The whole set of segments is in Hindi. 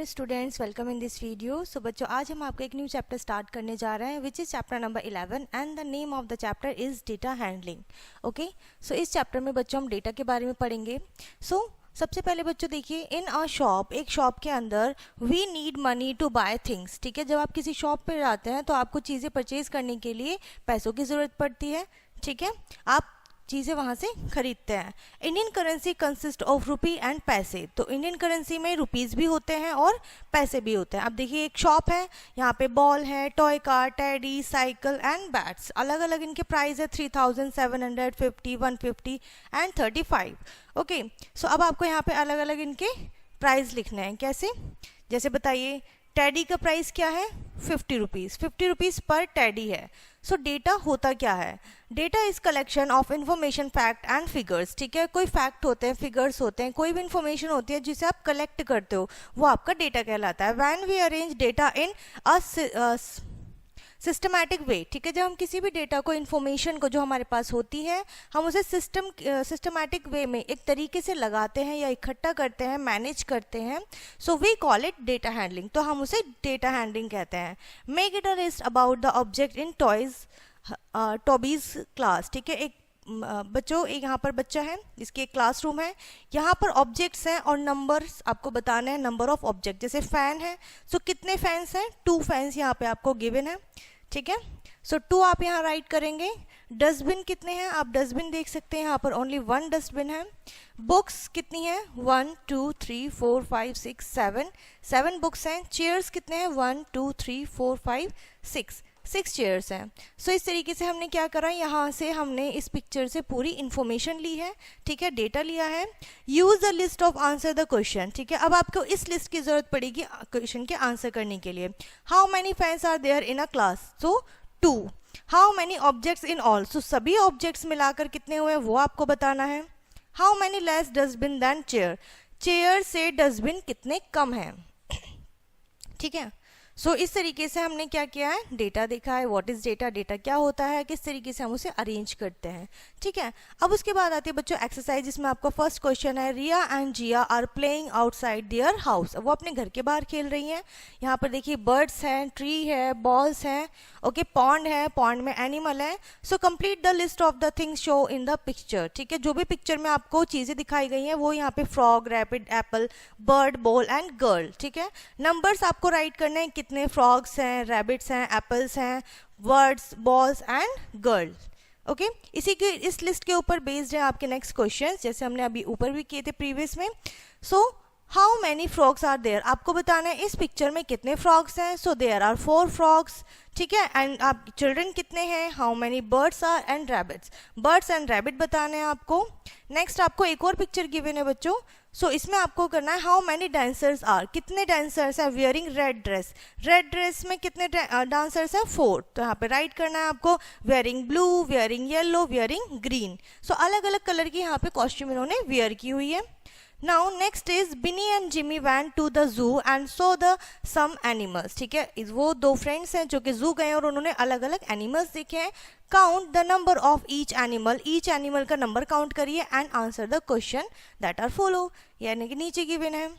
Dear students, welcome in this video. So बच्चों, आज हम आपको एक न्यू चैप्टर स्टार्ट करने जा रहे हैं which is chapter number 11 and the name of the chapter is data handling. Okay, so इस चैप्टर में बच्चों हम डेटा के बारे में पढ़ेंगे। सबसे पहले बच्चों देखिए, इन अ शॉप, एक शॉप के अंदर we need money to buy things. ठीक है, जब आप किसी शॉप पर जाते हैं तो आपको चीज़ें परचेज करने के लिए पैसों की ज़रूरत पड़ती है। ठीक है, आप चीज़ें वहाँ से खरीदते हैं। Indian currency consist of rupee and पैसे। तो इंडियन करेंसी में रुपीज़ भी होते हैं और पैसे भी होते हैं। अब देखिए, एक शॉप है, यहाँ पे बॉल है, toy car, teddy, cycle and bats. अलग अलग इनके प्राइस है 3750, 150 एंड 35। ओके, सो अब आपको यहाँ पे अलग अलग इनके प्राइस लिखने हैं। कैसे? जैसे बताइए, टेडी का प्राइस क्या है? 50 रुपीज़। 50 रुपीज़ पर टेडी है। सो डेटा होता क्या है? Data is collection of information, fact and figures. ठीक है, कोई फैक्ट होते हैं, फिगर्स होते हैं, कोई भी इंफॉर्मेशन होती है जिसे आप कलेक्ट करते हो, वो आपका डेटा कहलाता है। When we arrange data in a systematic way. ठीक है, जब हम किसी भी डेटा को, इन्फॉर्मेशन को जो हमारे पास होती है, हम उसे सिस्टमैटिक वे में एक तरीके से लगाते हैं या इकट्ठा करते हैं, मैनेज करते हैं, so we call it data handling. तो हम उसे डेटा हैंडलिंग कहते हैं। Make it a list about the object in Toby's class. ठीक है, एक बच्चों, एक यहाँ पर बच्चा है, इसकी एक क्लासरूम है, यहाँ पर ऑब्जेक्ट्स हैं और नंबर्स आपको बताना है, नंबर ऑफ ऑब्जेक्ट। जैसे फैन है, सो कितने फैंस हैं? 2 फैंस यहाँ पे आपको गिवन है। ठीक है, सो 2 आप यहाँ राइट करेंगे। डस्टबिन कितने हैं? आप डस्टबिन देख सकते हैं, यहाँ पर ओनली 1 डस्टबिन है। बुक्स कितनी है? 1 2 3 4 5 6 7 बुक्स हैं। चेयर्स कितने हैं? 1 2 3 4 5 6 चेयर्स हैं। सो इस तरीके से हमने क्या करा, यहाँ से हमने इस पिक्चर से पूरी इंफॉर्मेशन ली है। ठीक है, डेटा लिया है। Use the list of answer the question. ठीक है, अब आपको इस लिस्ट की जरूरत पड़ेगी क्वेश्चन के आंसर करने के लिए। How many fans are there in a class? So 2। How many objects in all? So सभी ऑब्जेक्ट्स मिलाकर कितने हुए वो आपको बताना है। How many less dustbin than chair? Chair से डस्टबिन कितने कम हैं। ठीक है, सो इस तरीके से हमने क्या किया है, डेटा देखा है। व्हाट इज डेटा, डेटा क्या होता है, किस तरीके से हम उसे अरेंज करते हैं। ठीक है, अब उसके बाद आती है बच्चों एक्सरसाइज, जिसमें आपका फर्स्ट क्वेश्चन है, Riya and Jiya are playing outside their house. वो अपने घर के बाहर खेल रही हैं। यहाँ पर देखिए, बर्ड्स हैं, ट्री है, बॉल्स हैं, ओके, पॉन्ड है, पॉन्ड में एनिमल है। So complete the list of the things show in the picture. ठीक है, जो भी पिक्चर में आपको चीज़ें दिखाई गई हैं वो यहाँ पे frog, rapid, Apple, bird, ball and girl. ठीक है, नंबर्स आपको राइट करने हैं, कितने फ्रॉग्स हैं, रैबिट्स हैं, एप्पल्स हैं, words, balls and girls. Okay, इसी के इस लिस्ट के ऊपर बेस्ड है आपके नेक्स्ट क्वेश्चन, जैसे हमने अभी ऊपर भी किए थे प्रीवियस में। So how many frogs are there? आपको बताना है इस पिक्चर में कितने फ्रॉग्स हैं। So there are 4 frogs. ठीक है, एंड आप चिल्ड्रन कितने हैं? How many birds are and rabbits? Birds and rabbit बताने हैं आपको। नेक्स्ट आपको एक और पिक्चर गिवन है बच्चों। सो इसमें आपको करना है, हाउ मैनी डांसर्स आर? कितने डांसर्स हैं wearing red dress? Red dress में कितने डांसर्स हैं? 4। तो यहाँ पे राइट करना है आपको, wearing blue, wearing yellow, wearing green. So अलग अलग कलर की यहाँ पे कॉस्ट्यूम इन्होंने वियर की हुई है। Now next is Binny and Jimmy went to the zoo and saw the some animals. ठीक है, वो 2 फ्रेंड्स हैं जो कि जू गए और उन्होंने अलग अलग एनिमल्स देखे हैं। Count the number of each animal. Each animal का नंबर काउंट करिए and answer the question that are follow, यानी कि नीचे गिवन है।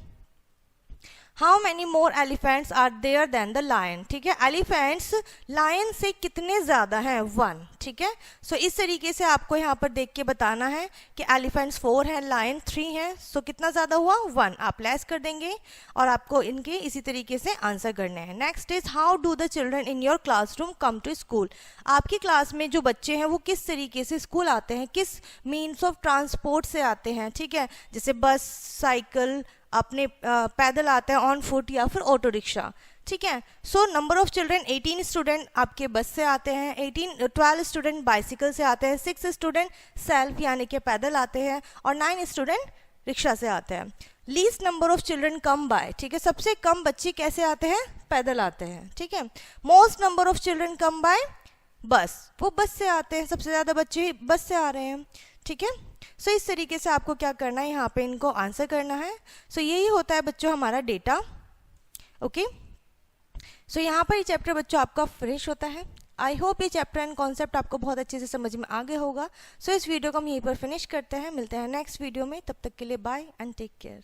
How many more elephants are there than the lion? ठीक है, एलिफेंट्स लायन से कितने ज्यादा हैं? 1। ठीक है, सो इस तरीके से आपको यहाँ पर देख के बताना है कि एलिफेंट्स 4 हैं, लायन 3 हैं। सो कितना ज्यादा हुआ? 1। आप लेस कर देंगे और आपको इनके इसी तरीके से आंसर करने हैं। Next is how do the children in your classroom come to school? आपकी क्लास में जो बच्चे हैं वो किस तरीके से स्कूल आते हैं, किस मीन्स ऑफ ट्रांसपोर्ट से आते हैं? ठीक है, जैसे बस, साइकिल, अपने पैदल आते हैं, ऑन फुट या फिर ऑटो रिक्शा। ठीक है, so number of children 18 student आपके बस से आते हैं, 12 स्टूडेंट बाइसिकल से आते हैं, 6 स्टूडेंट सेल्फ यानी कि पैदल आते हैं और 9 स्टूडेंट रिक्शा से आते हैं। Least number of children come by. ठीक है, सबसे कम बच्चे कैसे आते हैं? पैदल आते हैं। ठीक है, most number of children come by बस। वो बस से आते हैं, सबसे ज़्यादा बच्चे बस से आ रहे हैं। ठीक है, सो इस तरीके से आपको क्या करना है, यहाँ पे इनको आंसर करना है। सो यही होता है बच्चों हमारा डेटा। ओके, सो यहाँ पर ये चैप्टर बच्चों आपका फिनिश होता है। आई होप ये चैप्टर एंड कॉन्सेप्ट आपको बहुत अच्छे से समझ में आ गया होगा। सो इस वीडियो को हम यहीं पर फिनिश करते हैं, मिलते हैं नेक्स्ट वीडियो में। तब तक के लिए बाय एंड टेक केयर।